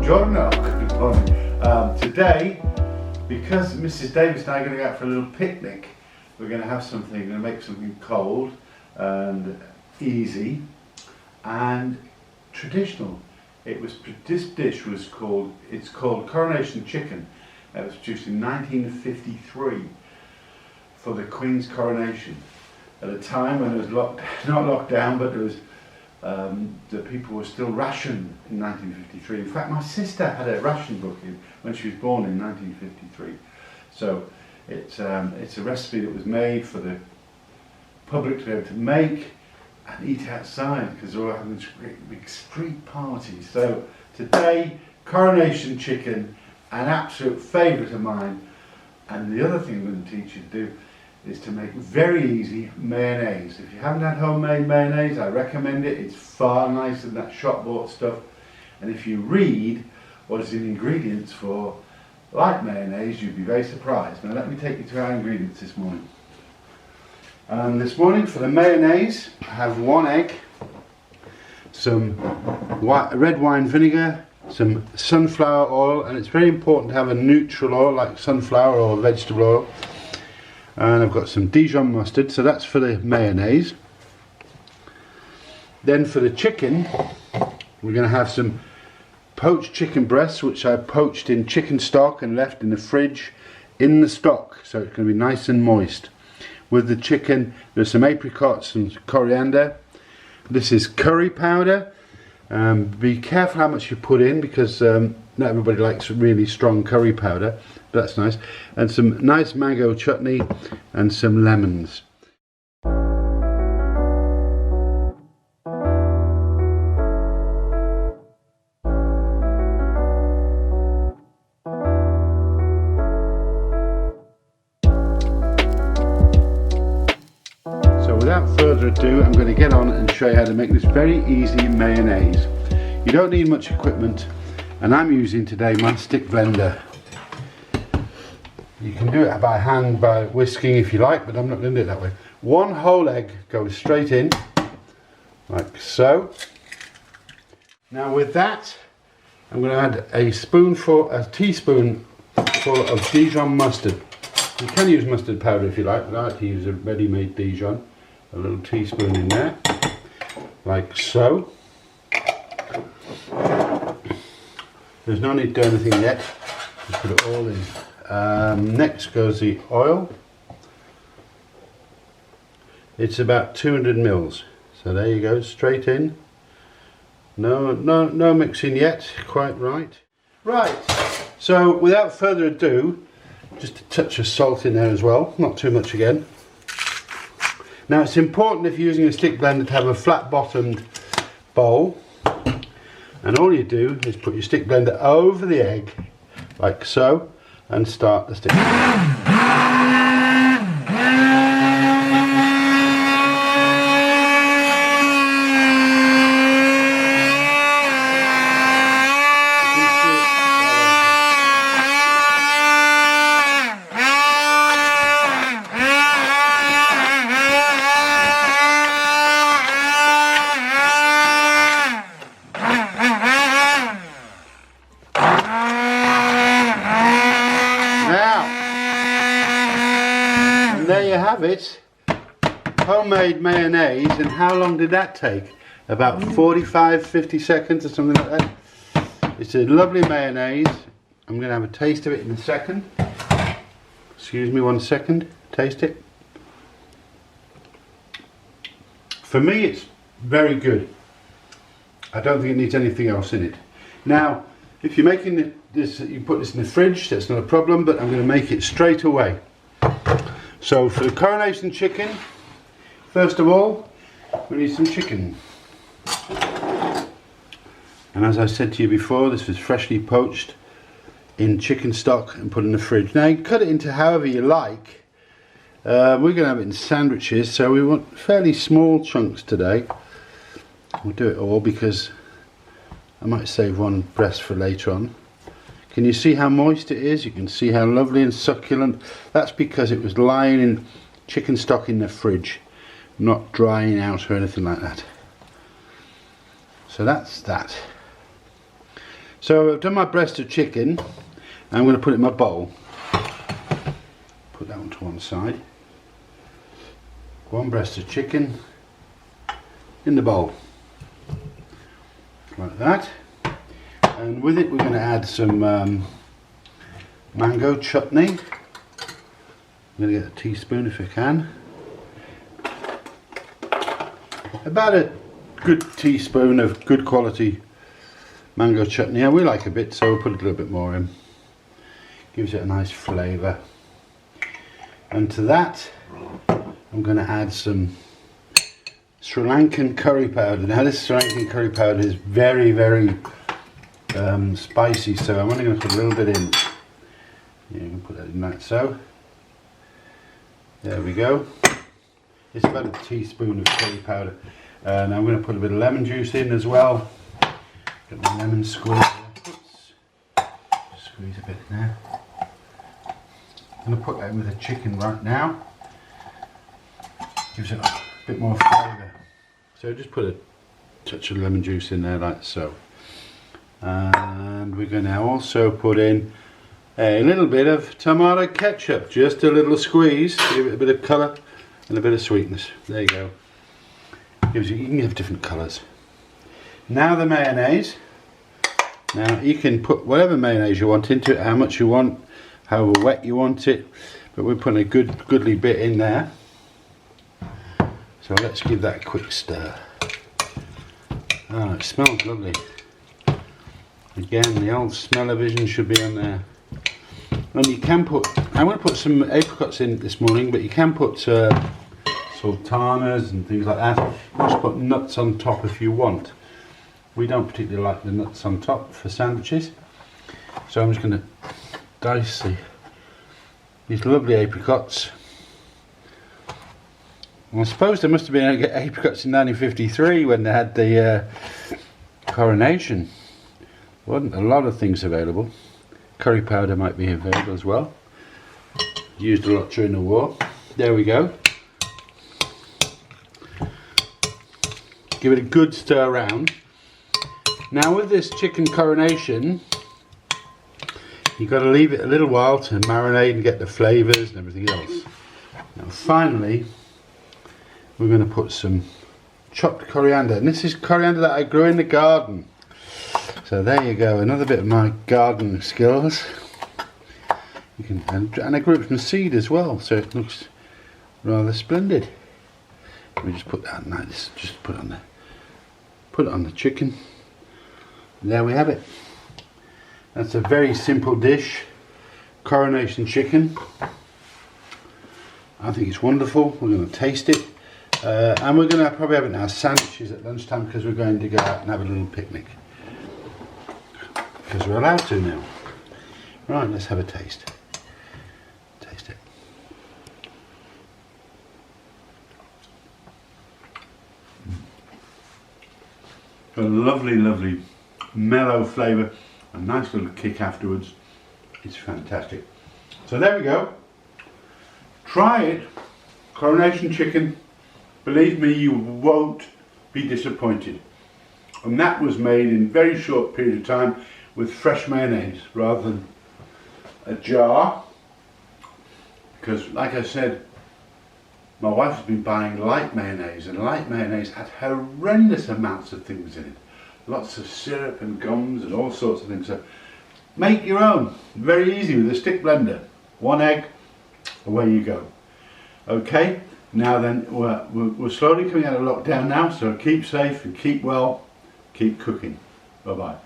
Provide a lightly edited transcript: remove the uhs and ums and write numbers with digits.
Buongiorno, good morning. Today, because Mrs. Davies and I are going to go out for a little picnic, we're going to have something, we're going to make something cold and easy and traditional. This dish was called Coronation Chicken. It was produced in 1953 for the Queen's coronation. At a time when it was not locked down, but there was the people were still rationed in 1953. In fact, my sister had a ration book when she was born in 1953. So it's a recipe that was made for the public to be able to make and eat outside, because we're all having this great big street party. So today, Coronation Chicken, an absolute favourite of mine. And the other thing I'm going to teach you to do is to make very easy mayonnaise. If you haven't had homemade mayonnaise, I recommend it. It's far nicer than that shop bought stuff. And if you read what is in ingredients for like mayonnaise, you'd be very surprised. Now let me take you to our ingredients this morning. This morning for the mayonnaise, I have 1 egg, some red wine vinegar, some sunflower oil, and it's very important to have a neutral oil like sunflower or vegetable oil. And I've got some Dijon mustard, so that's for the mayonnaise. Then for the chicken, we're going to have some poached chicken breasts, which I poached in chicken stock and left in the fridge in the stock, so it's going to be nice and moist. With the chicken, there's some apricots and coriander. This is curry powder. Be careful how much you put in, because not everybody likes really strong curry powder, but that's nice. And some nice mango chutney and some lemons. So without further ado, I'm going to get on and show you how to make this very easy mayonnaise. You don't need much equipment, and I'm using today my stick blender. You can do it by hand, by whisking if you like, but I'm not going to do it that way. 1 whole egg goes straight in, like so. Now with that, I'm going to add a teaspoon full of Dijon mustard. You can use mustard powder if you like, but I like to use a ready-made Dijon. A little teaspoon in there, like so. There's no need to do anything yet, just put it all in. Next goes the oil. It's about 200 mils, so there you go, straight in. No mixing yet, quite right. Right, so without further ado, just a touch of salt in there as well, not too much again. Now it's important, if you're using a stick blender, to have a flat bottomed bowl. And all you do is put your stick blender over the egg, like so, and start the stick. And there you have it, homemade mayonnaise. And how long did that take? About 45-50 seconds or something like that. It's a lovely mayonnaise. I'm going to have a taste of it in a second. Excuse me 1 second, taste it. For me it's very good. I don't think it needs anything else in it. Now if you're making this, you put this in the fridge, that's not a problem, but I'm going to make it straight away. So for the Coronation Chicken, first of all, we need some chicken. And as I said to you before, this was freshly poached in chicken stock and put in the fridge. Now you can cut it into however you like. We're going to have it in sandwiches, so we want fairly small chunks today. We'll do it all because I might save 1 breast for later on. Can you see how moist it is? You can see how lovely and succulent. That's because it was lying in chicken stock in the fridge, not drying out or anything like that. So that's that. So I've done my breast of chicken. I'm going to put it in my bowl. Put that one to one side. One breast of chicken in the bowl. Like that. And with it we're going to add some mango chutney. I'm going to get a teaspoon if I can. About a good teaspoon of good quality mango chutney. Yeah, we like a bit, so we'll put a little bit more in. Gives it a nice flavour. And to that I'm going to add some Sri Lankan curry powder. Now this Sri Lankan curry powder is very, very spicy, so I'm only going to put a little bit in. Yeah, you can put that in like so. There we go. It's about a teaspoon of curry powder. And I'm going to put a bit of lemon juice in as well. Get my lemon squeeze. Squeeze a bit in there. I'm going to put that in with the chicken right now. Gives it a bit more flavour. So just put a touch of lemon juice in there like so. And we're going to also put in a little bit of tomato ketchup. Just a little squeeze. Give it a bit of colour and a bit of sweetness. There you go. Gives you can have different colours. Now the mayonnaise. Now you can put whatever mayonnaise you want into it, how much you want, however wet you want it, but we're putting a goodly bit in there. So let's give that a quick stir. Oh, it smells lovely. Again, the old smell-o-vision should be on there. And you can put, I'm going to put some apricots in this morning, but you can put sultanas and things like that. You can just put nuts on top if you want. We don't particularly like the nuts on top for sandwiches, so I'm just going to dice these lovely apricots. Well, I suppose there must have been apricots in 1953 when they had the Coronation. Wasn't a lot of things available. Curry powder might be available as well. Used a lot during the war. There we go. Give it a good stir around. Now with this chicken coronation, you've got to leave it a little while to marinate and get the flavours and everything else. Now finally, we're going to put some chopped coriander. And this is coriander that I grew in the garden. So there you go, another bit of my garden skills. You can, and I grew it from seed as well, so it looks rather splendid. Let me just put that like this. Just put it on the chicken. There we have it. That's a very simple dish, Coronation Chicken. I think it's wonderful. We're going to taste it, and we're going to probably have it in our sandwiches at lunchtime because we're going to go out and have a little picnic. Because we're allowed to now. Right, let's have a taste. Taste it. A lovely, lovely mellow flavour, a nice little kick afterwards. It's fantastic. So there we go. Try it. Coronation Chicken. Believe me, you won't be disappointed. And that was made in a very short period of time with fresh mayonnaise rather than a jar, because like I said, my wife has been buying light mayonnaise, and light mayonnaise had horrendous amounts of things in it, lots of syrup and gums and all sorts of things. So make your own, very easy with a stick blender, 1 egg, away you go. Okay, now then we're slowly coming out of lockdown now, so keep safe and keep well, keep cooking. Bye bye.